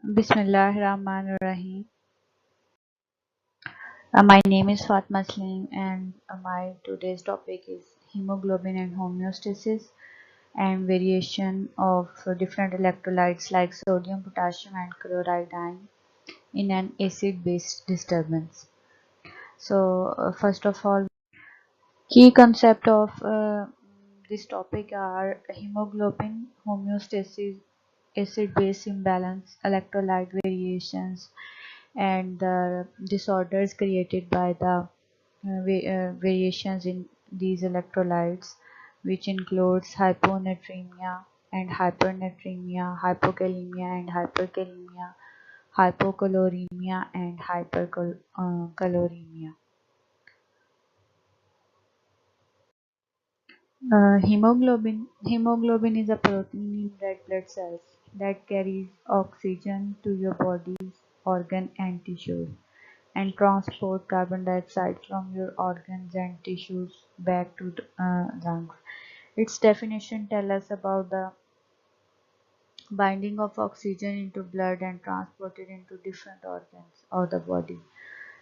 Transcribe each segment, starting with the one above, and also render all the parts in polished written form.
Bismillahirrahmanirrahim. My name is Fatma Slim, and my today's topic is hemoglobin and homeostasis and variation of different electrolytes like sodium, potassium, and chloride ion in an acid-base disturbance. So, first of all, key concept of this topic are hemoglobin, homeostasis, acid-base imbalance, electrolyte variations, and the disorders created by the variations in these electrolytes, which includes hyponatremia and hypernatremia, hypokalemia and hyperkalemia, hypocaloremia and hypercaloremia. Hemoglobin is a protein in red blood cells that carries oxygen to your body's organ and tissues and transport carbon dioxide from your organs and tissues back to the lungs. Its definition tells us about the binding of oxygen into blood and transported into different organs of the body.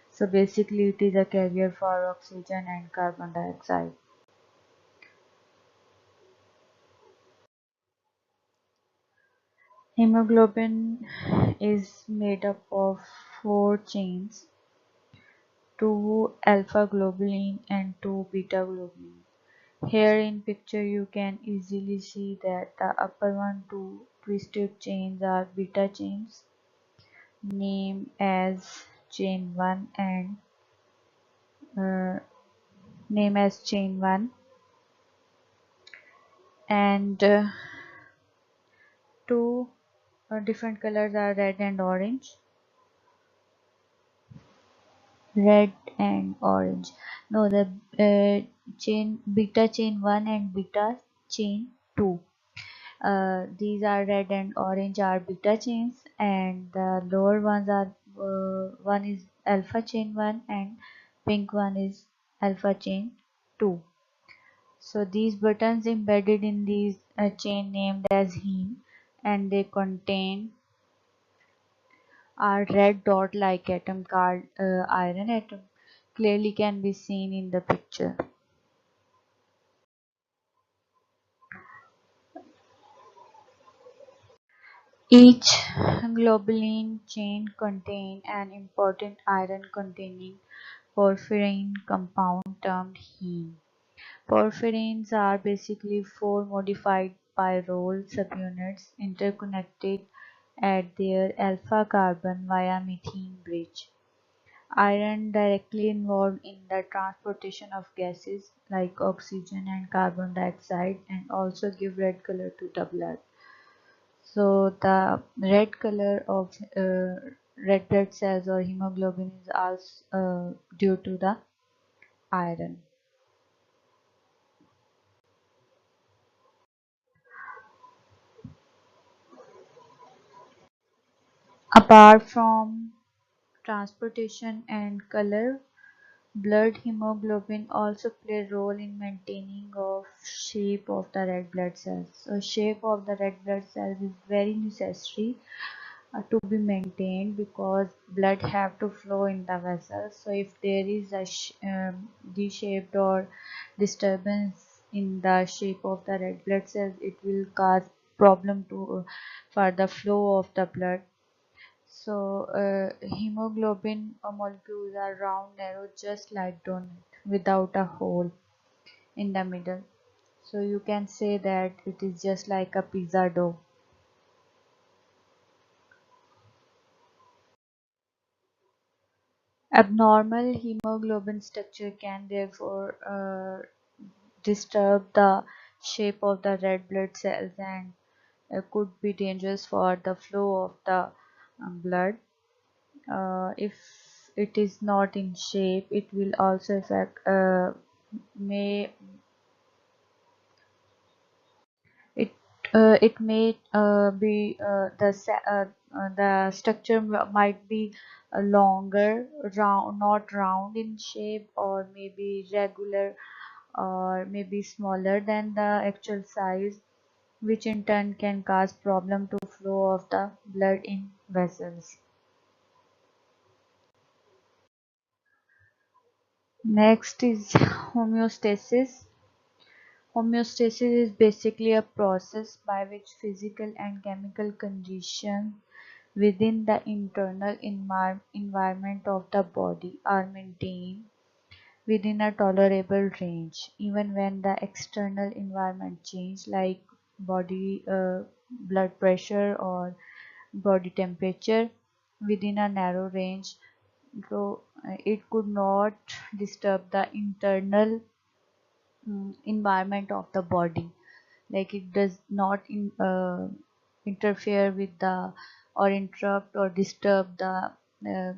So basically it is a carrier for oxygen and carbon dioxide. Hemoglobin is made up of four chains, two alpha globulin and two beta globulin. Here in picture you can easily see that the upper one two twisted chains are beta chains named as chain 1 and uh, name as chain 1 and two different colors are red and orange. No, the chain beta chain 1 and beta chain 2. These are red and orange are beta chains, and the lower ones are one is alpha chain 1 and pink one is alpha chain 2. So these buttons embedded in these chain named as heme, and they contain a red dot like atom called iron atom, clearly can be seen in the picture. Each globulin chain contains an important iron-containing porphyrin compound termed heme. Porphyrins are basically four modified pyrrole subunits interconnected at their alpha carbon via methane bridge. Iron directly involved in the transportation of gases like oxygen and carbon dioxide and also give red color to the blood. So the red color of red blood cells or hemoglobin is also due to the iron. Apart from transportation and color, blood hemoglobin also play a role in maintaining of shape of the red blood cells. So shape of the red blood cells is very necessary to be maintained because blood have to flow in the vessels. So if there is a D-shaped or disturbance in the shape of the red blood cells, it will cause problem to for the flow of the blood. So hemoglobin molecules are round, narrow, just like donut without a hole in the middle. So you can say that it is just like a pizza dough. Abnormal hemoglobin structure can therefore disturb the shape of the red blood cells and could be dangerous for the flow of the blood. If it is not in shape, it will also affect may it it may be the structure might be longer, round, not round in shape, or maybe regular, or maybe smaller than the actual size, which in turn can cause problem to flow of the blood in vessels. Next is homeostasis. Homeostasis is basically a process by which physical and chemical conditions within the internal environment of the body are maintained within a tolerable range, even when the external environment changes, like body blood pressure or body temperature, within a narrow range. So it could not disturb the internal environment of the body, like it does not interfere with the or interrupt or disturb the uh,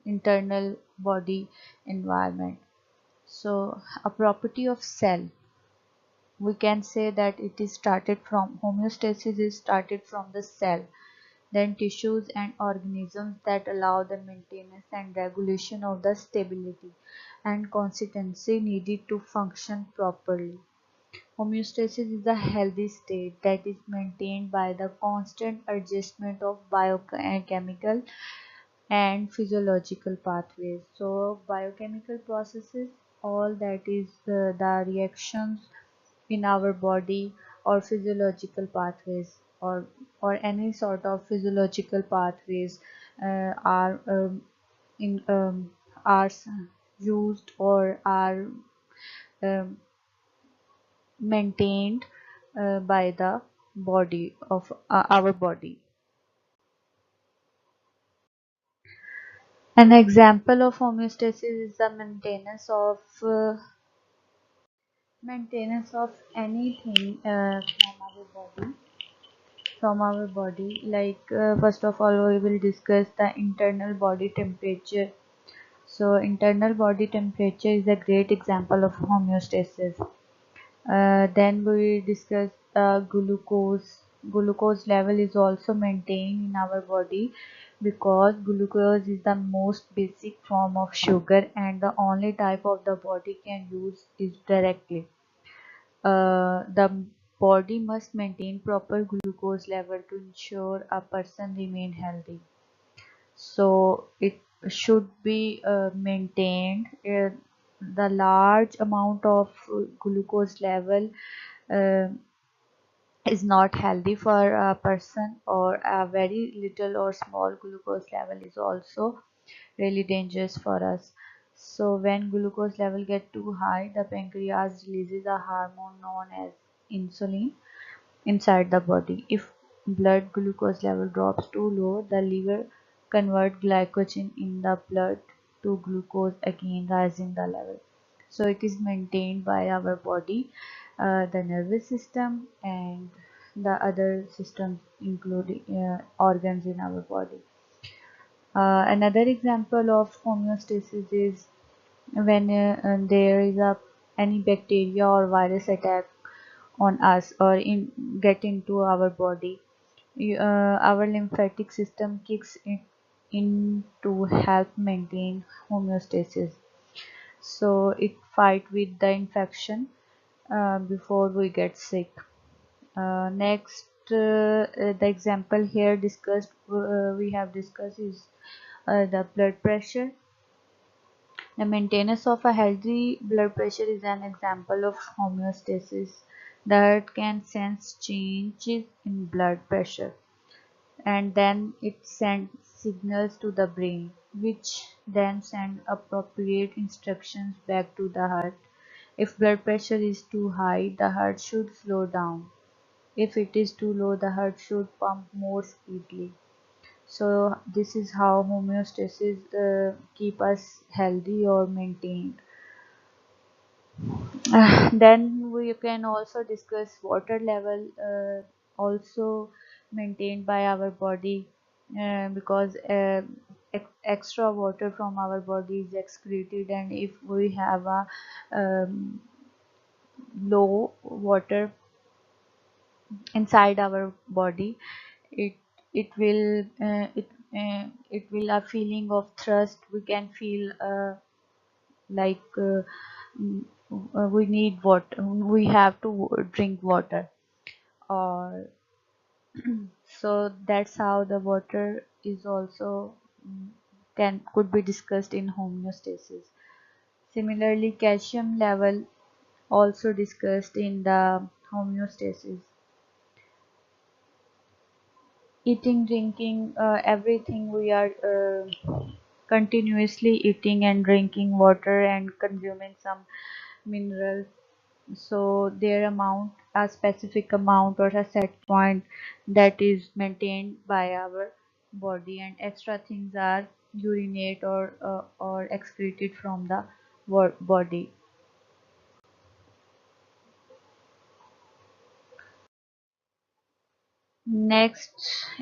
internal body environment. So a property of cell, we can say that it is started from homeostasis is started from the cell, then tissues and organisms that allow the maintenance and regulation of the stability and consistency needed to function properly. Homeostasis is a healthy state that is maintained by the constant adjustment of biochemical and physiological pathways. So, biochemical processes, all that is the reactions in our body, or physiological pathways, or any sort of physiological pathways are in are used or are um, maintained by the body of our body. An example of homeostasis is the maintenance of anything from our body. Like first of all, we will discuss the internal body temperature. So internal body temperature is a great example of homeostasis. Then we discuss glucose. Glucose level is also maintained in our body because glucose is the most basic form of sugar and the only type of the body can use is directly. The body must maintain proper glucose level to ensure a person remain healthy. So it should be maintained. The large amount of glucose level uh, is not healthy for a person, or a very little or small glucose level is also really dangerous for us. So when glucose level get too high, the pancreas releases a hormone known as insulin inside the body. If blood glucose level drops too low, the liver convert glycogen in the blood to glucose, again rising the level. So it is maintained by our body, the nervous system and the other systems, including organs in our body. Another example of homeostasis is when there is a any bacteria or virus attack on us or get into our body. Our lymphatic system kicks in to help maintain homeostasis. So it fight with the infection before we get sick. Next, the example here discussed we have discussed is the blood pressure. The maintenance of a healthy blood pressure is an example of homeostasis that can sense changes in blood pressure, and then it sends signals to the brain, which then send appropriate instructions back to the heart. If blood pressure is too high, the heart should slow down. If it is too low, the heart should pump more speedily. So this is how homeostasis keep us healthy or maintained. Then we can also discuss water level, also maintained by our body, because extra water from our body is excreted, and if we have a low water inside our body, it it will a feeling of thirst. We can feel like mm, we need water, we have to drink water. Or So that's how the water is also mm, can could be discussed in homeostasis. Similarly, calcium level also discussed in the homeostasis. Eating, drinking, everything we are continuously eating and drinking water and consuming some minerals, so their amount, a specific amount or a set point that is maintained by our body, and extra things are urinate or excreted from the body. Next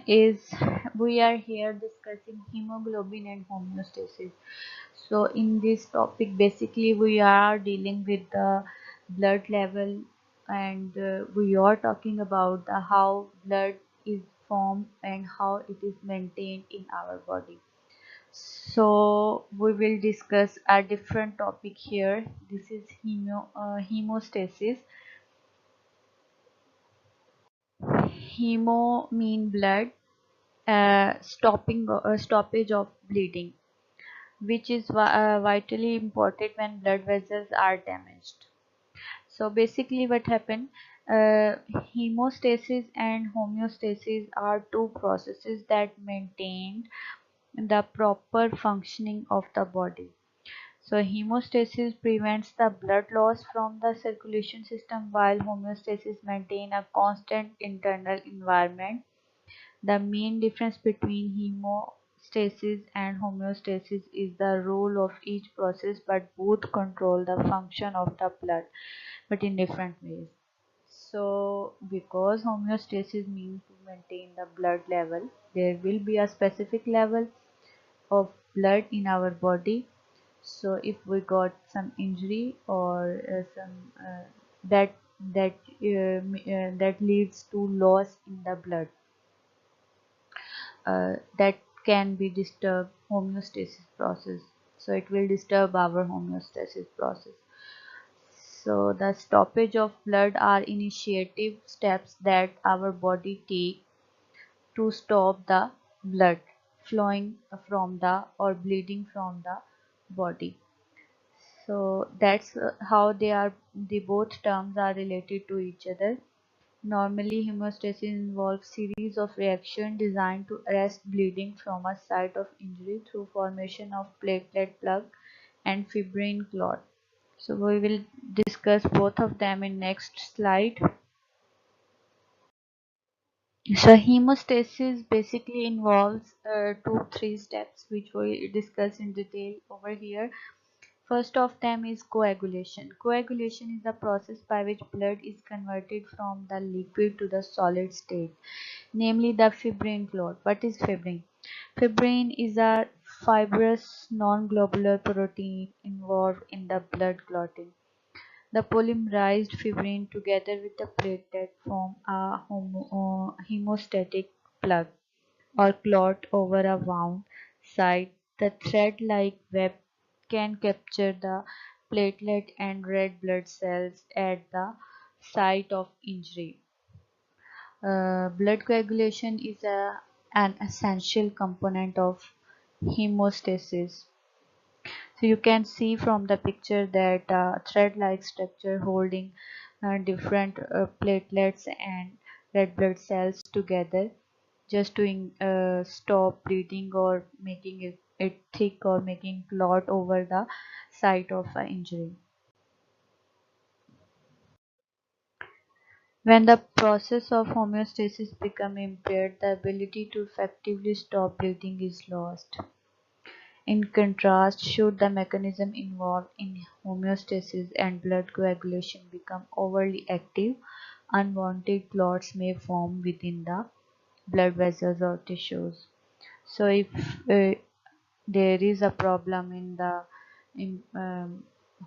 is, we are here discussing hemoglobin and homeostasis. So in this topic, basically we are dealing with the blood level, and we are talking about the how blood is formed and how it is maintained in our body. So we will discuss a different topic here. This is hemostasis. Hemo mean blood, stoppage of bleeding, which is vitally important when blood vessels are damaged. So basically what happened, uh, hemostasis and homeostasis are two processes that maintain the proper functioning of the body. So hemostasis prevents the blood loss from the circulation system, while homeostasis maintain a constant internal environment. The main difference between hemostasis and homeostasis is the role of each process, but both control the function of the blood, but in different ways. So, because homeostasis means to maintain the blood level, there will be a specific level of blood in our body. So, if we got some injury or some that that leads to loss in the blood, that can be disturb homeostasis process, so it will disturb our homeostasis process. So the stoppage of blood are initiative steps that our body take to stop the blood flowing from the or bleeding from the body. So that's how the both terms are related to each other. Normally, hemostasis involves series of reactions designed to arrest bleeding from a site of injury through formation of platelet plug and fibrin clot. So we will discuss both of them in next slide. So hemostasis basically involves three steps which we discuss in detail over here. First of them is coagulation. Coagulation is the process by which blood is converted from the liquid to the solid state, namely the fibrin clot. What is fibrin? Fibrin is a fibrous non-globular protein involved in the blood clotting. The polymerized fibrin together with the platelet form a hemostatic plug or clot over a wound site. The thread-like web can capture the platelet and red blood cells at the site of injury. Blood coagulation is an essential component of hemostasis. So you can see from the picture that thread-like structure holding different platelets and red blood cells together just to stop bleeding or making it thick or making clot over the site of injury. When the process of homeostasis becomes impaired, the ability to effectively stop bleeding is lost. In contrast, should the mechanism involved in homeostasis and blood coagulation become overly active, unwanted clots may form within the blood vessels or tissues. So, if there is a problem in the in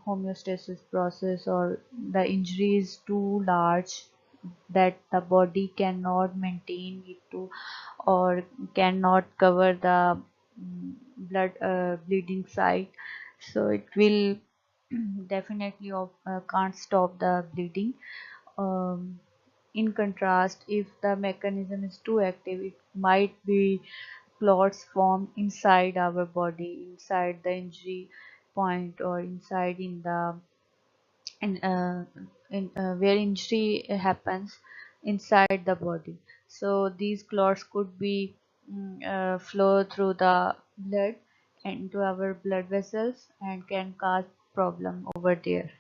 homeostasis process, or the injury is too large that the body cannot maintain it to or cannot cover the blood bleeding site, so it will definitely can't stop the bleeding. um, In contrast, if the mechanism is too active, it might be clots formed inside our body, inside the injury point, or inside in, uh, where injury happens inside the body. So these clots could be flow through the blood into our blood vessels and can cause problem over there.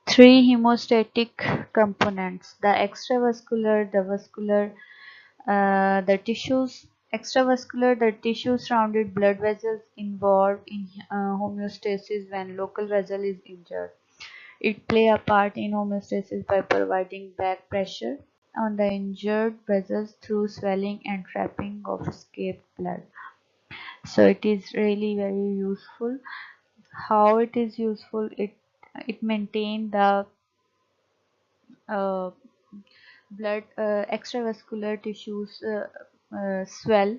Three hemostatic components: the extravascular, the vascular, the tissues. Extravascular, the tissue surrounded blood vessels involved in homeostasis when local vessel is injured. It play a part in homeostasis by providing back pressure on the injured vessels through swelling and trapping of escaped blood. So it is really very useful. How it is useful? It maintain the uh, blood extravascular tissues swell,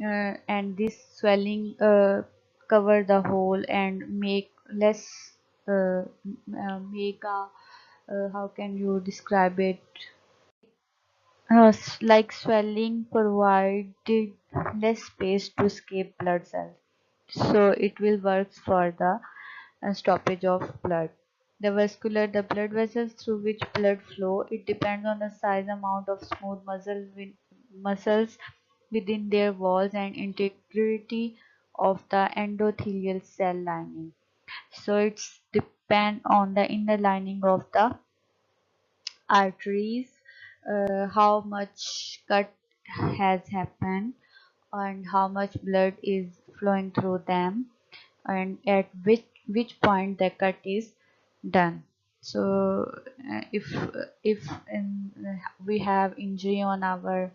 and this swelling cover the hole and make less make a how can you describe it, like swelling provided less space to escape blood cells, so it will work for the stoppage of blood. The blood vessels through which blood flow, it depends on the size amount of smooth muscles within their walls and integrity of the endothelial cell lining. So it's depend on the inner lining of the arteries, how much cut has happened and how much blood is flowing through them, and at which point the cut is done. So if we have injury on our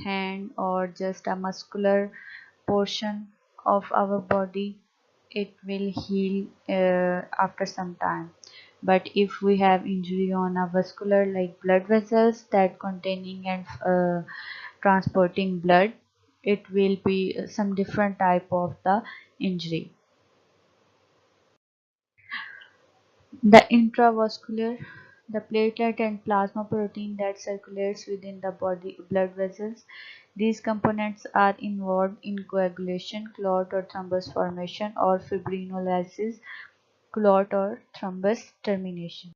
hand or just a muscular portion of our body, it will heal after some time. But if we have injury on a vascular, like blood vessels that containing and transporting blood, it will be some different type of the injury. The intravascular, the platelet and plasma protein that circulates within the body blood vessels. These components are involved in coagulation, clot or thrombus formation, or fibrinolysis, clot or thrombus termination.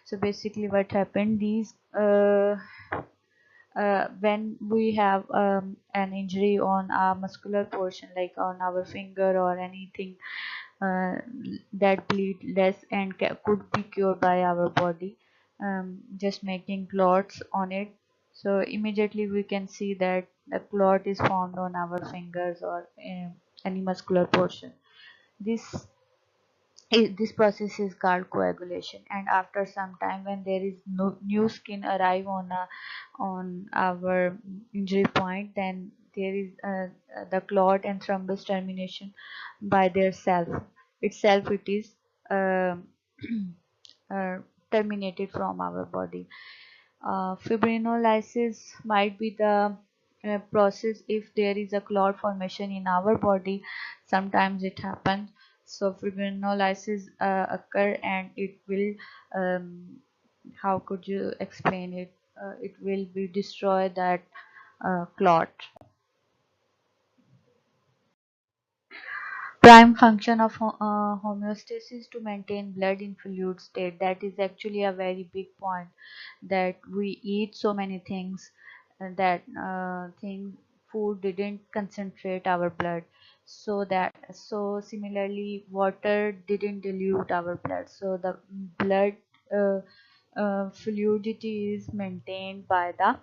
So basically what happened, these when we have an injury on our muscular portion, like on our finger or anything, uh, that bleed less and could be cured by our body, just making clots on it. So immediately we can see that the clot is formed on our fingers or any muscular portion. This this process is called coagulation, and after some time when there is no new skin arrive on our injury point, then there is the clot and thrombus termination by their self itself, it is um uh, terminated from our body. Fibrinolysis might be the process if there is a clot formation in our body. Sometimes it happens. So fibrinolysis occur, and it will, how could you explain it? It will be destroy that clot. Prime function of homeostasis to maintain blood in fluid state. That is actually a very big point, that we eat so many things that food didn't concentrate our blood, so similarly water didn't dilute our blood, so the blood uh, fluidity is maintained by the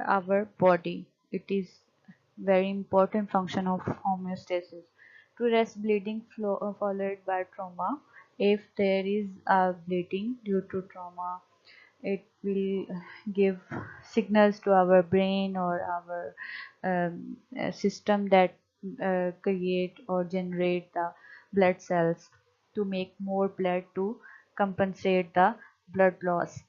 our body. It is very important function of homeostasis. To rest bleeding flow, followed by trauma. If there is a bleeding due to trauma, it will give signals to our brain or our system that create or generate the blood cells to make more blood to compensate the blood loss.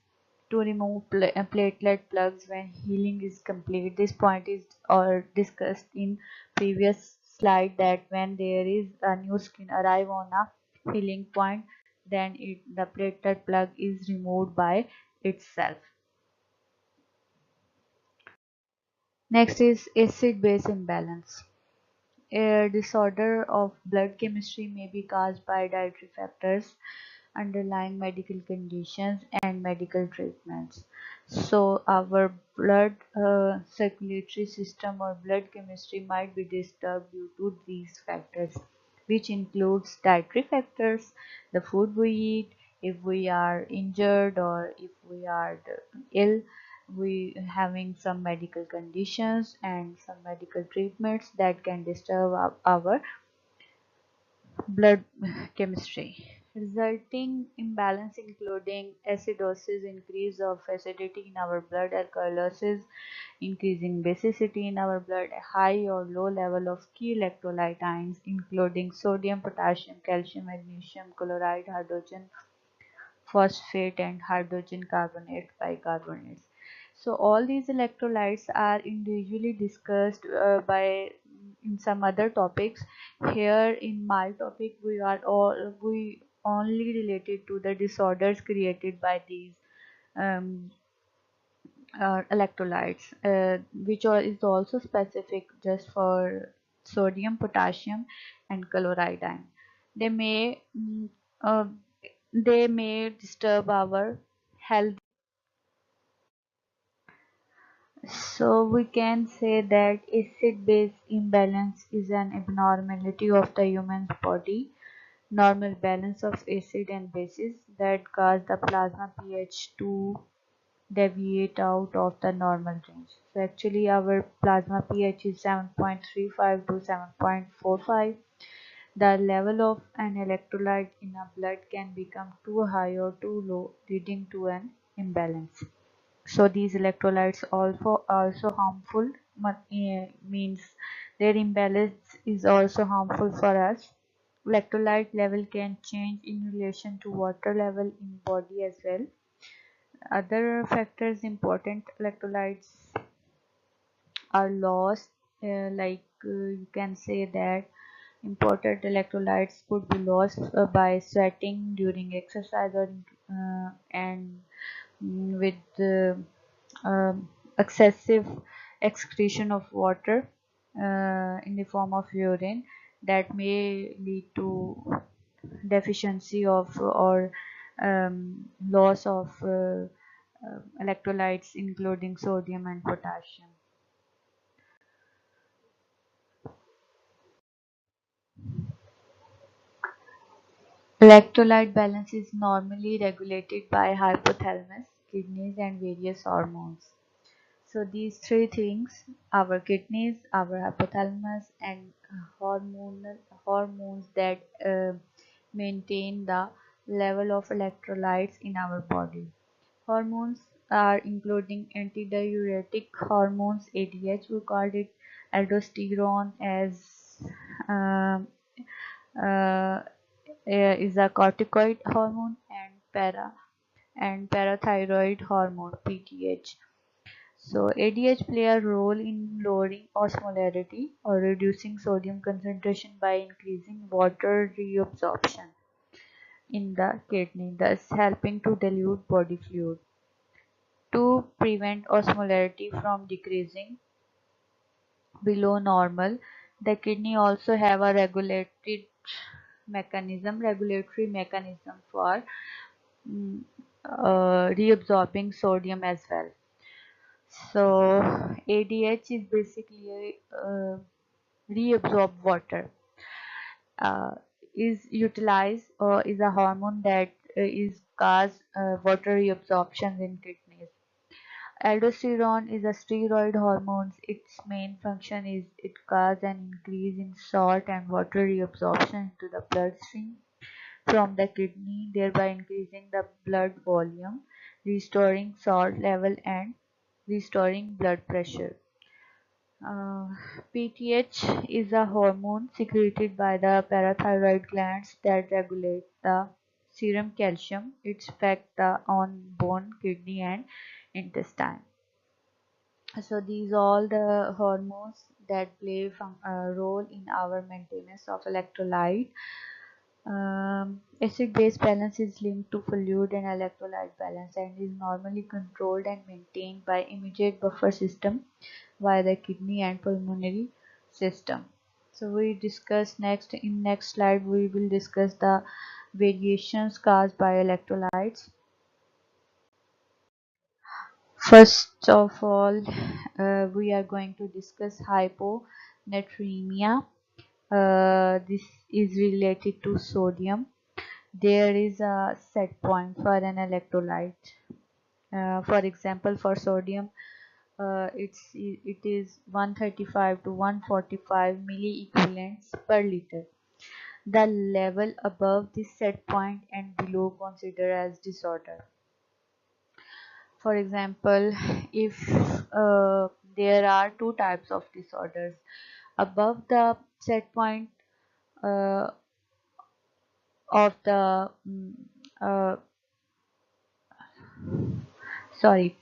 To remove platelet plugs when healing is complete. This point is or discussed in previous slide, that when there is a new skin arrive on a healing point, then the platelet plug is removed by itself. Next is acid-base imbalance. A disorder of blood chemistry may be caused by dietary factors, underlying medical conditions, and medical treatments. So our blood circulatory system or blood chemistry might be disturbed due to these factors, which includes dietary factors, the food we eat, if we are injured or if we are ill, we having some medical conditions and some medical treatments that can disturb our blood chemistry, resulting imbalance including acidosis, increase of acidity in our blood, alkalosis, increasing basicity in our blood, a high or low level of key electrolyte ions including sodium, potassium, calcium, magnesium, chloride, hydrogen phosphate, and hydrogen carbonate, bicarbonates. So all these electrolytes are individually discussed by in some other topics. Here in my topic we only related to the disorders created by these um, electrolytes, is also specific just for sodium, potassium, and chloride ion. They may uh, they may disturb our health. So we can say that acid-base imbalance is an abnormality of the human body, normal balance of acid and bases that cause the plasma pH to deviate out of the normal range. So actually our plasma pH is 7.35 to 7.45. The level of an electrolyte in a blood can become too high or too low, leading to an imbalance. So these electrolytes also harmful, means their imbalance is also harmful for us. Electrolyte level can change in relation to water level in body as well. Other factors important electrolytes are lost, you can say that important electrolytes could be lost by sweating during exercise or and with excessive excretion of water in the form of urine that may lead to deficiency of or loss of electrolytes including sodium and potassium. Electrolyte balance is normally regulated by hypothalamus, kidneys, and various hormones. So these three things, our kidneys, our hypothalamus, and hormones that maintain the level of electrolytes in our body. Hormones are including antidiuretic hormones, ADH, we called it aldosterone as um, uh, is a corticoid hormone, and parathyroid hormone, PTH. So ADH play a role in lowering osmolarity or reducing sodium concentration by increasing water reabsorption in the kidney, thus helping to dilute body fluid. To prevent osmolarity from decreasing below normal, the kidney also have a regulatory mechanism for mm, reabsorbing sodium as well. So ADH is basically reabsorb water, uh, is utilized or is a hormone that is cause water reabsorption in kidneys. Aldosterone is a steroid hormone. Its main function is it causes an increase in salt and water reabsorption into the bloodstream from the kidney, thereby increasing the blood volume, restoring salt level, and restoring blood pressure. Uh, PTH is a hormone secreted by the parathyroid glands that regulate the serum calcium. Its effect on bone, kidney, and intestine. So these all the hormones that play a role in our maintenance of electrolyte. Acid-base balance is linked to fluid and electrolyte balance and is normally controlled and maintained by immediate buffer system via the kidney and pulmonary system. So we discuss next slide we will discuss the variations caused by electrolytes. First of all, we are going to discuss hyponatremia. This is related to sodium. There is a set point for an electrolyte. For example, for sodium, it is 135 to 145 milliequivalents per liter. The level above this set point and below considered as disorder. For example, if there are two types of disorders above the set point uh, of the uh, sorry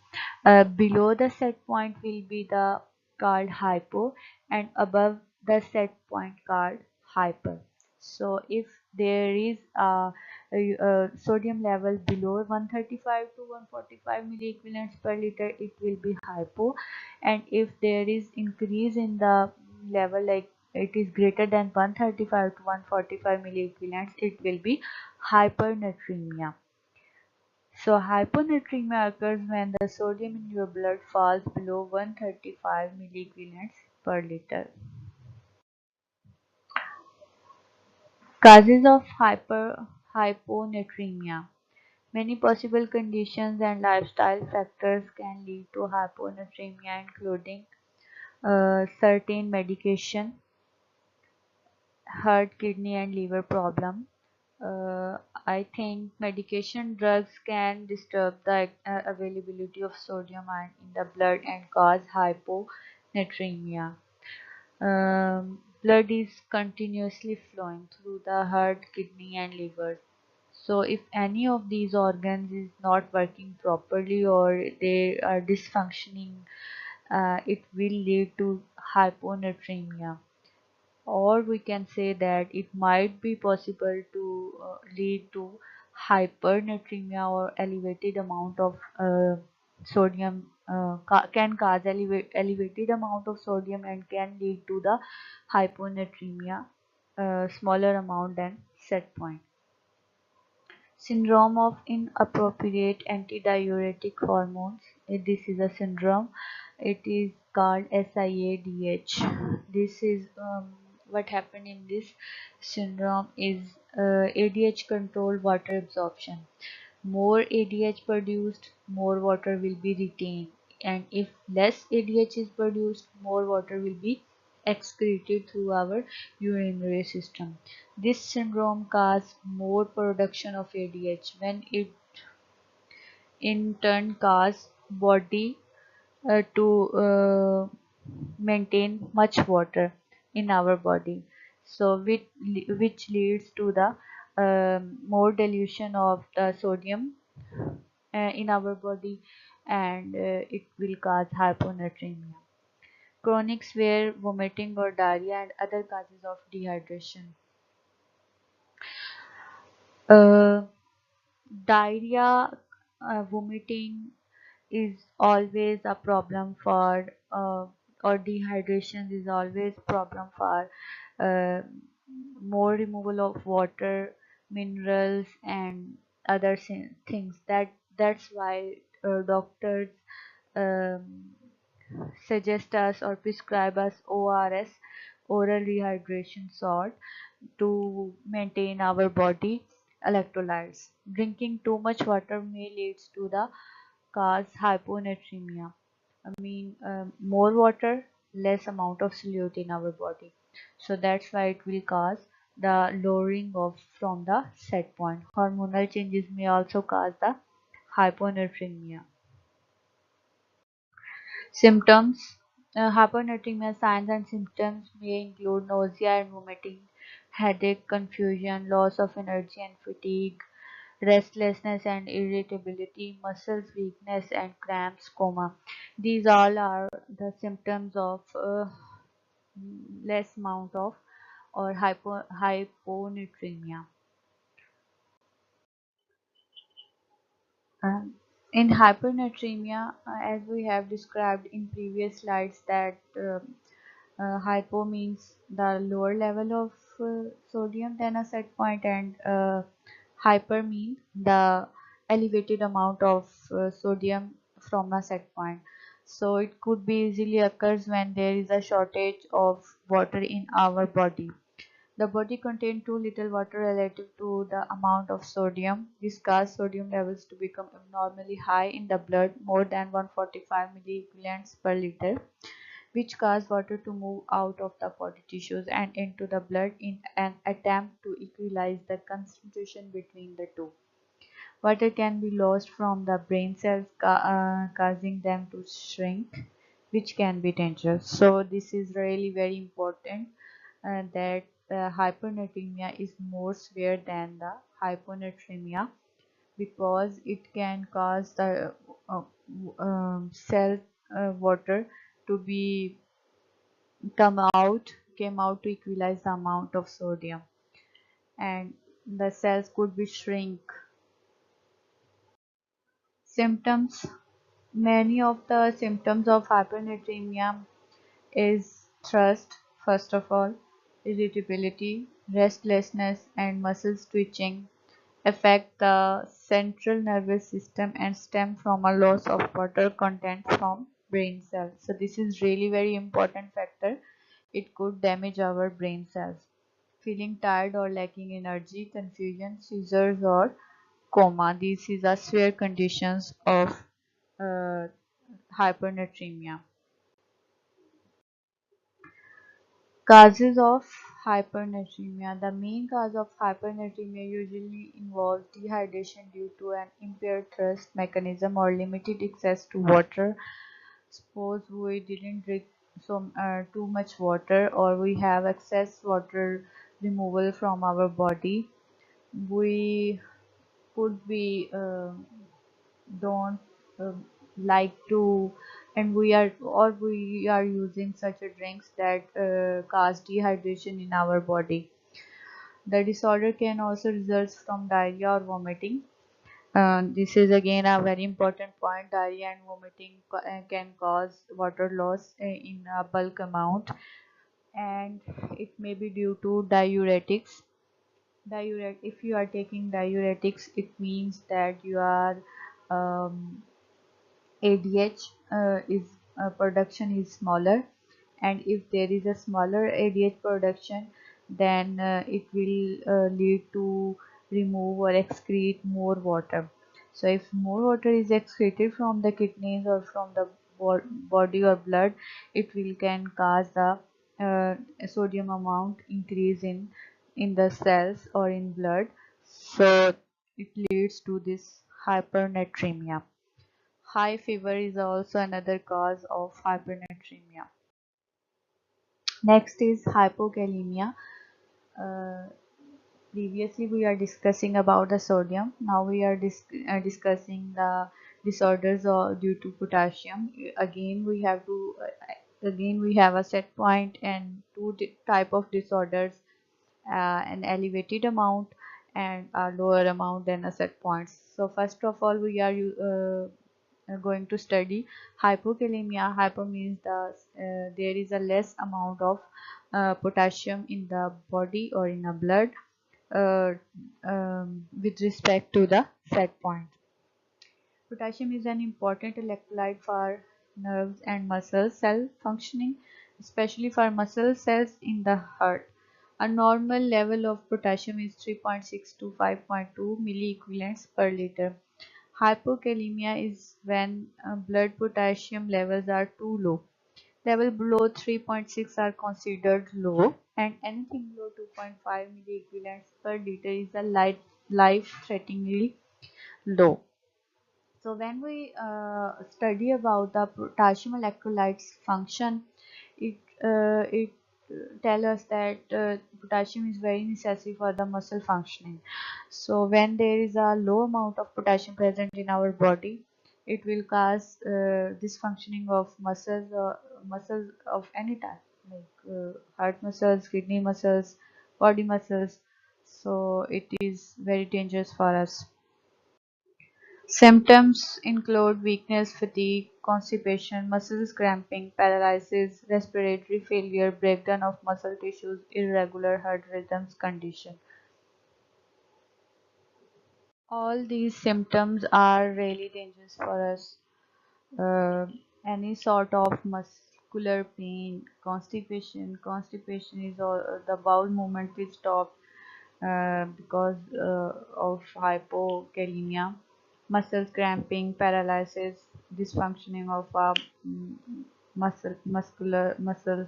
below the set point will be the called hypo and above the set point called hyper. So if there is a sodium level below 135 to 145 milliequivalents per liter, it will be hypo, and if there is increase in the level, like it is greater than 135 to 145 milliequivalents, it will be hypernatremia. So hyponatremia occurs when the sodium in your blood falls below 135 milliequivalents per liter. Causes of hyponatremia. Many possible conditions and lifestyle factors can lead to hyponatremia, including certain medication, heart, kidney, and liver problem. Uh, I think medication drugs can disturb the availability of sodium ion in the blood and cause hyponatremia. Blood is continuously flowing through the heart, kidney, and liver. So, if any of these organs is not working properly or they are dysfunctioning, it will lead to hyponatremia, or we can say that it might be possible to lead to hypernatremia or elevated amount of sodium can cause elevated amount of sodium and can lead to the hyponatremia, smaller amount than set point. Syndrome of inappropriate antidiuretic hormones. This is a syndrome. It is called SIADH. This is what happened in this syndrome is ADH controlled water absorption. More ADH produced, more water will be retained, and if less ADH is produced, more water will be excreted through our urinary system. This syndrome causes more production of ADH when it in turn causes body to maintain much water in our body. So which leads to the more dilution of the sodium in our body, and it will cause hyponatremia. Chronic severe vomiting or diarrhea and other causes of dehydration. Uh, Diarrhea, vomiting is always a problem for, or dehydration is always problem for uh, more removal of water, minerals, and other things. That's why doctors um, suggest us or prescribe us ORS, oral rehydration salt, to maintain our body electrolytes. Drinking too much water may leads to the cause hyponatremia. I mean, more water, less amount of solute in our body. So that's why it will cause the lowering of from the set point. Hormonal changes may also cause the hyponatremia. Symptoms. Hyponatremia signs and symptoms may include nausea and vomiting, headache, confusion, loss of energy and fatigue, restlessness and irritability, muscles weakness and cramps, coma. These all are the symptoms of less amount of or hyponatremia. Um, in hypernatremia, as we have described in previous slides, that hypo means the lower level of sodium than a set point, and hyper means the elevated amount of sodium from a set point. So it could be easily occurs when there is a shortage of water in our body. The body contains too little water relative to the amount of sodium. This causes sodium levels to become abnormally high in the blood, more than 145 milliequivalents per liter, which cause water to move out of the body tissues and into the blood in an attempt to equalize the concentration between the two. Water can be lost from the brain cells, causing them to shrink, which can be dangerous. So this is really very important, that hypernatremia is more severe than the hyponatremia, because it can cause the uh, cell water to be came out to equalize the amount of sodium, and the cells could be shrink. Symptoms. Many of the symptoms of hypernatremia is thirst, first of all, irritability, restlessness, and muscles twitching, affect the central nervous system and stem from a loss of water content from brain cells. So this is really very important factor. It could damage our brain cells. Feeling tired or lacking energy, confusion, seizures, or coma. These is a severe conditions of uh, hypernatremia. Causes of hypernatremia. The main cause of hypernatremia usually involves dehydration due to an impaired thirst mechanism or limited access to water. Suppose we didn't drink too much water, or we have excess water removal from our body. We could be don't like to, and we are using such a drinks that cause dehydration in our body. The disorder can also result from diarrhea or vomiting. This is again a very important point. Diarrhea and vomiting can cause water loss in a bulk amount, and it may be due to diuretics. If you are taking diuretics, it means that you are um, ADH is production is smaller, and if there is a smaller ADH production, then it will lead to remove or excrete more water. So if more water is excreted from the kidneys or from the body or blood, it will can cause the sodium amount increase in the cells or in blood. So it leads to this hypernatremia. High fever is also another cause of hypernatremia. Next is hypokalemia. Uh, Previously we are discussing about the sodium. Now we are discussing the disorders due to potassium. Again we have to again we have a set point and two type of disorders, an elevated amount and a lower amount than a set point. So first of all we are going to study hypokalemia. Hypo means there is a less amount of potassium in the body or in a blood uh, with respect to the set point. Potassium is an important electrolyte for nerves and muscle cell functioning, especially for muscle cells in the heart. A normal level of potassium is 3.6 to 5.2 milliequivalents per liter. Hypokalemia is when blood potassium levels are too low. Level below 3.6 are considered low, and anything below 2.5 milliequivalents per liter is a life-threateningly low. So when we study about the potassium electrolytes function, it tell us that potassium is very necessary for the muscle functioning. So when there is a low amount of potassium present in our body, it will cause dysfunctioning of muscles of any type, like heart muscles, kidney muscles, body muscles. So it is very dangerous for us. Symptoms include weakness, fatigue, constipation, muscles cramping, paralysis, respiratory failure, breakdown of muscle tissues, irregular heart rhythms condition. All these symptoms are really dangerous for us. Uh, any sort of muscular pain, constipation is all, the bowel movement will stop because of hypokalemia, muscles cramping, paralysis, dysfunctioning of our muscles,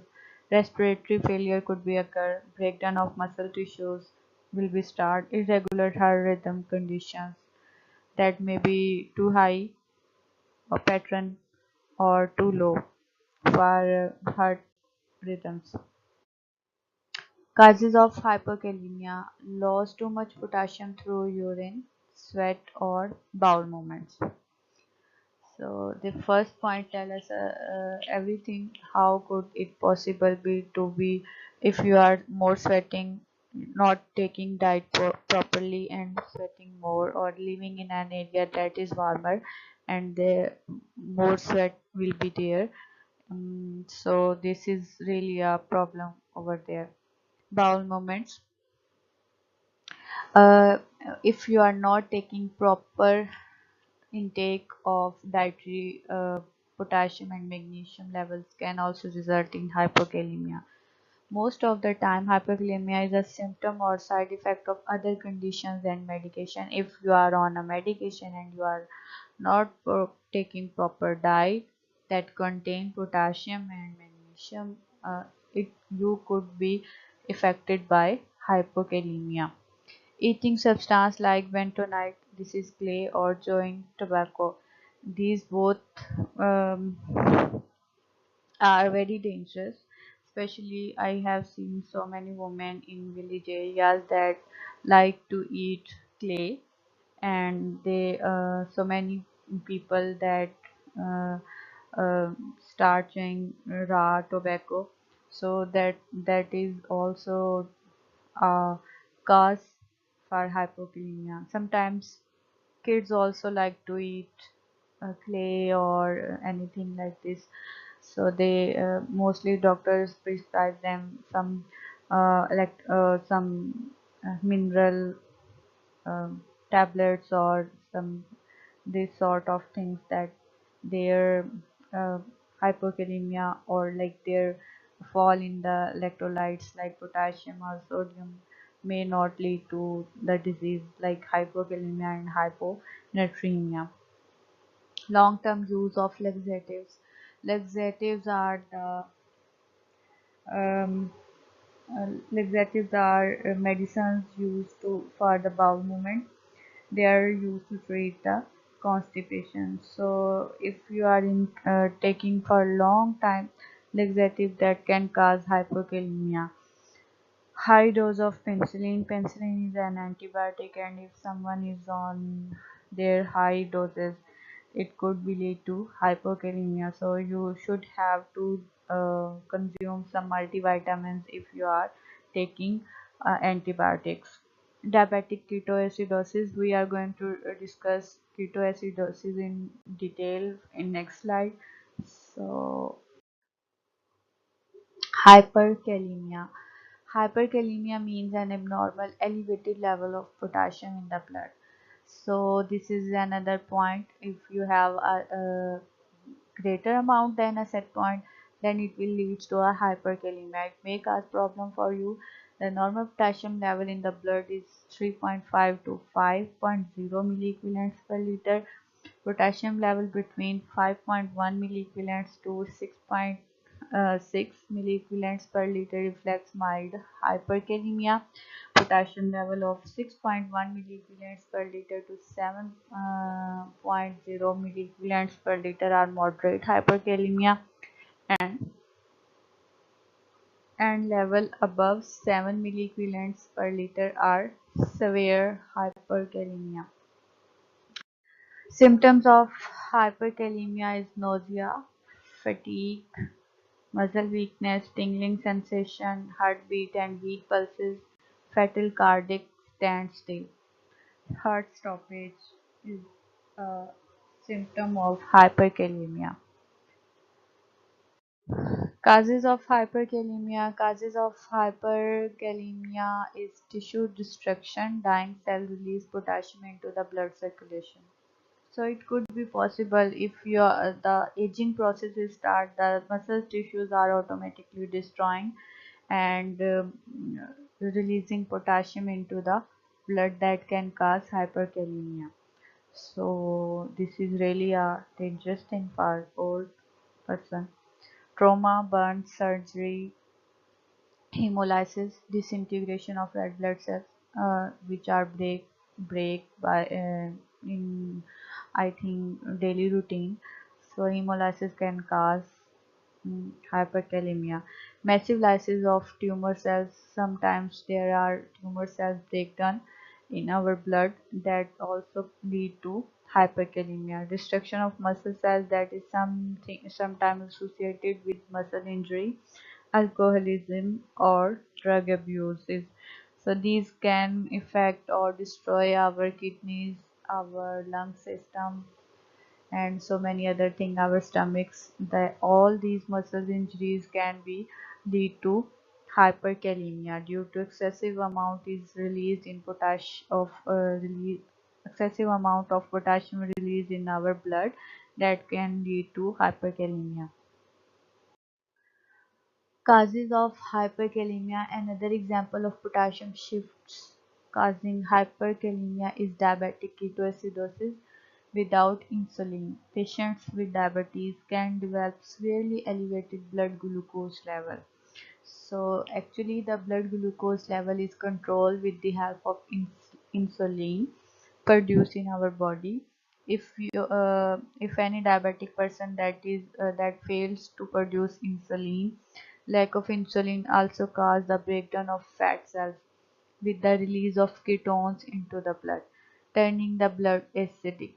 respiratory failure could be occur, breakdown of muscle tissues will be start, irregular heart rhythm conditions that may be too high or pattern or too low for heart rhythms. Causes of hyperkalemia: lost too much potassium through urine, sweat, or bowel movements. So the first point tell us everything. How could it possible be to be if you are more sweating, not taking diet properly and sweating more, or living in an area that is warmer, and the more sweat will be there. So this is really a problem over there. Bowel movements. Uh, if you are not taking proper intake of dietary potassium and magnesium levels can also result in hypokalemia. Most of the time, hypokalemia is a symptom or side effect of other conditions and medication. If you are on a medication and you are not taking proper diet that contain potassium and magnesium, it you could be affected by hypokalemia. Eating substance like bentonite, this is clay, or chewing tobacco. These both um, are very dangerous. Especially, I have seen so many women in village areas that like to eat clay, and they so many people that uh, uh, start chewing raw tobacco. So that is also cause for hypokalemia. Sometimes kids also like to eat clay or anything like this. So they mostly doctors prescribe them some mineral um, tablets or some this sort of things that their uh, hypokalemia or like their fall in the electrolytes like potassium or sodium may not lead to the disease like hypokalemia and hyponatremia. Long-term use of laxatives. Laxatives are the um, laxatives are medicines used for the bowel movement. They are used to treat the constipation. So if you are in taking for a long time laxative, that can cause hypokalemia. High dose of penicillin. Penicillin is an antibiotic, and if someone is on their high doses, it could be lead to hypokalemia. So you should have to consume some multivitamins if you are taking antibiotics. Diabetic ketoacidosis. We are going to discuss ketoacidosis in detail in next slide. So hyperkalemia. Hyperkalemia means an abnormal elevated level of potassium in the blood. So this is another point. If you have a greater amount than a set point, then it will lead to a hyperkalemia. It may cause problem for you. The normal potassium level in the blood is 3.5 to 5.0 milliequivalents per liter. Potassium level between 5.1 milliequivalents to 6.6 milliequivalents per liter reflects mild hyperkalemia. Potassium level of 6.1 milliequivalents per liter to 7.0 milliequivalents per liter are moderate hyperkalemia, and level above 7 milliequivalents per liter are severe hyperkalemia. Symptoms of hyperkalemia is nausea, fatigue, muscle weakness, tingling sensation, heartbeat and weak pulses, fatal cardiac standstill. Heart stoppage is uh, symptom of hyperkalemia. Causes of hyperkalemia is tissue destruction, dying cell release potassium into the blood circulation. So it could be possible if the aging process is start, the muscle tissues are automatically destroying and releasing potassium into the blood that can cause hyperkalemia. So this is really a dangerous thing for old person. Trauma, burn, surgery, hemolysis, disintegration of red blood cells, which are break by in I think daily routine. So hemolysis can cause hyperkalemia. Massive lysis of tumor cells. Sometimes there are tumor cells breakdown in our blood that also lead to hyperkalemia. Destruction of muscle cells, that is something sometimes associated with muscle injury, alcoholism or drug abuses. So these can affect or destroy our kidneys, our lung system, and so many other things, our stomachs. That all these muscle injuries can be lead to hyperkalemia due to excessive amount is released in excessive amount of potassium released in our blood that can lead to hyperkalemia. Causes of hyperkalemia. Another example of potassium shifts causing hyperkalemia is diabetic ketoacidosis without insulin. Patients with diabetes can develop severely elevated blood glucose level. So actually the blood glucose level is controlled with the help of insulin produced in our body. If any diabetic person that fails to produce insulin, lack of insulin also cause the breakdown of fat cells with the release of ketones into the blood, turning the blood acidic.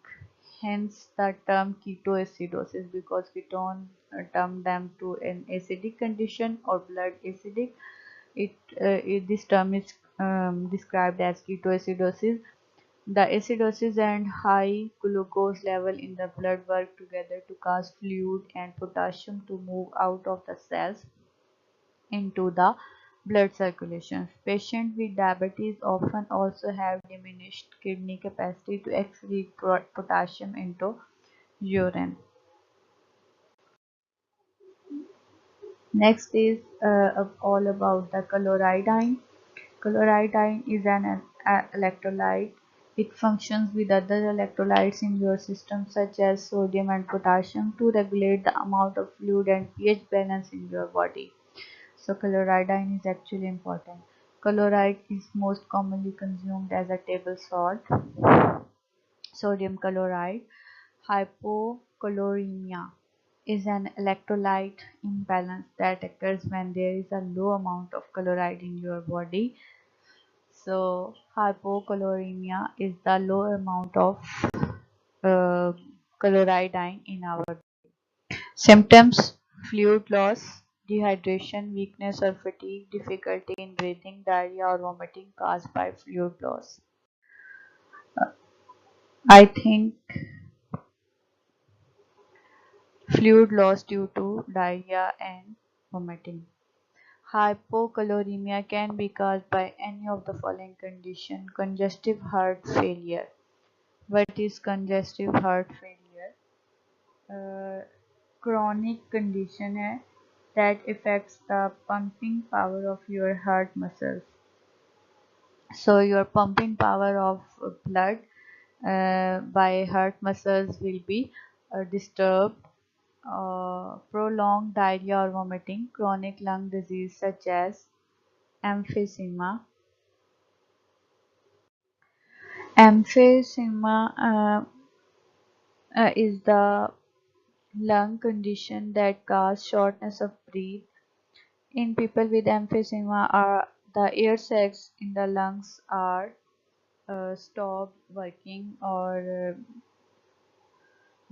Hence the term ketoacidosis, because ketone turn them to an acidic condition or blood acidic. This term is described as ketoacidosis. The acidosis and high glucose level in the blood work together to cause fluid and potassium to move out of the cells into the blood circulation. Patients with diabetes often also have diminished kidney capacity to excrete potassium into urine. Next is all about the chloride. Chloride is an electrolyte. It functions with other electrolytes in your system such as sodium and potassium to regulate the amount of fluid and pH balance in your body. So chloride is actually important. Chloride is most commonly consumed as a table salt. Sodium chloride. Hypochloremia is an electrolyte imbalance that occurs when there is a low amount of chloride in your body. So hypochloremia is the low amount of uh, chloride in our symptoms: fluid loss, dehydration, weakness or fatigue, difficulty in breathing, diarrhea or vomiting caused by fluid loss. I think fluid loss due to diarrhea and vomiting. Hypochloremia can be caused by any of the following conditions: congestive heart failure. What is congestive heart failure? Uh, chronic condition है that affects the pumping power of your heart muscles. So your pumping power of blood by heart muscles will be disturbed. Prolonged diarrhea or vomiting, chronic lung disease such as emphysema. Emphysema is the lung condition that causes shortness of breath. In people with emphysema, the air sacs in the lungs are stopped working or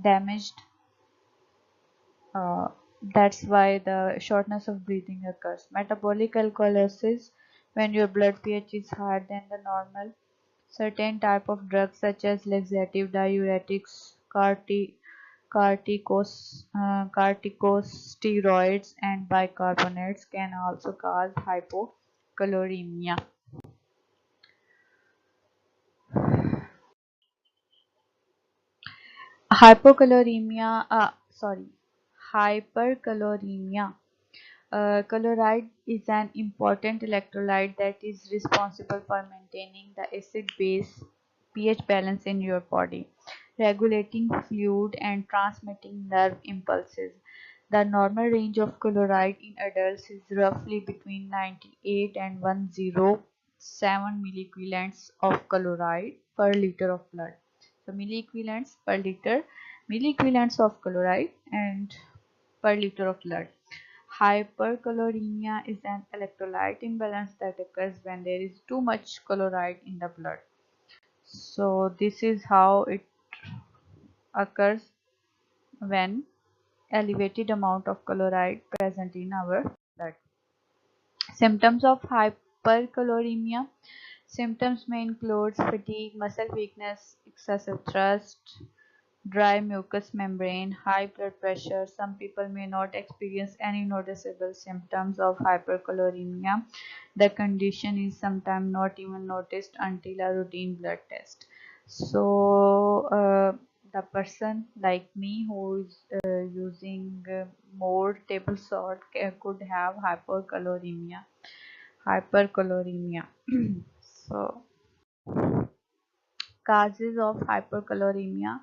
damaged. Uh, that's why the shortness of breathing occurs. Metabolic alkalosis, when your blood pH is higher than the normal. Certain type of drugs such as laxative, diuretics, corticosteroids, and bicarbonates can also cause hypocaloremia. Hypocaloremia, hypercaloremia. Chloride is an important electrolyte that is responsible for maintaining the acid-base pH balance in your body, regulating fluid and transmitting nerve impulses. The normal range of chloride in adults is roughly between 98 and 107 milliequivalents of chloride per liter of blood. So milliequivalents per liter, milliequivalents of chloride and per liter of blood. Hyperchloremia is an electrolyte imbalance that occurs when there is too much chloride in the blood. So this is how it occurs when elevated amount of chloride present in our blood. Symptoms of hyperchloremia. Symptoms may include fatigue, muscle weakness, excessive thirst, dry mucous membrane, high blood pressure. Some people may not experience any noticeable symptoms of hyperchloremia. The condition is sometimes not even noticed until a routine blood test. So, the person like me who is using more table salt could have hyperchloremia. Hyperchloremia. So, causes of hyperchloremia.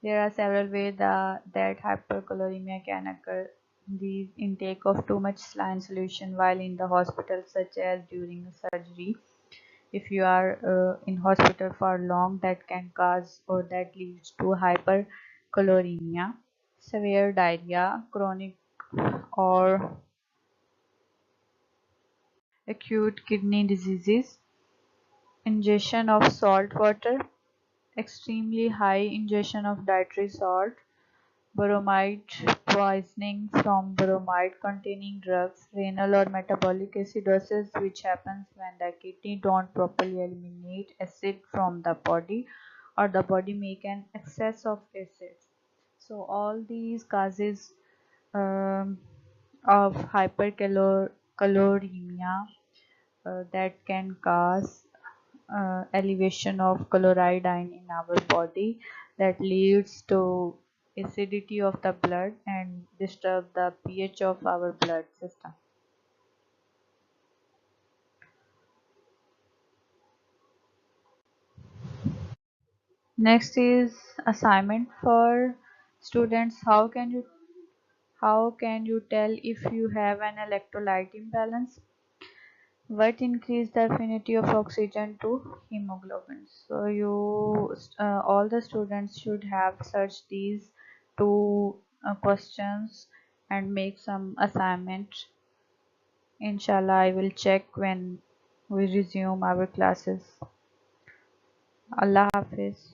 There are several ways that hypercholoremia can occur. The intake of too much saline solution while in the hospital, such as during surgery. If you are in hospital for long, that can cause or that leads to hypercholoremia. Severe diarrhea, chronic or acute kidney diseases, ingestion of salt water, extremely high ingestion of dietary salt, bromide poisoning from bromide containing drugs, renal or metabolic acidosis, which happens when the kidney don't properly eliminate acid from the body or the body make an excess of acid. So all these causes um, of hypercaloremia that can cause elevation of chloride ion in our body that leads to acidity of the blood and disturb the pH of our blood system. Next is assignment for students. How can you tell if you have an electrolyte imbalance? What increase the affinity of oxygen to hemoglobin? So all the students should have searched these two questions and make some assignment. Inshallah, I will check when we resume our classes. Allah Hafiz.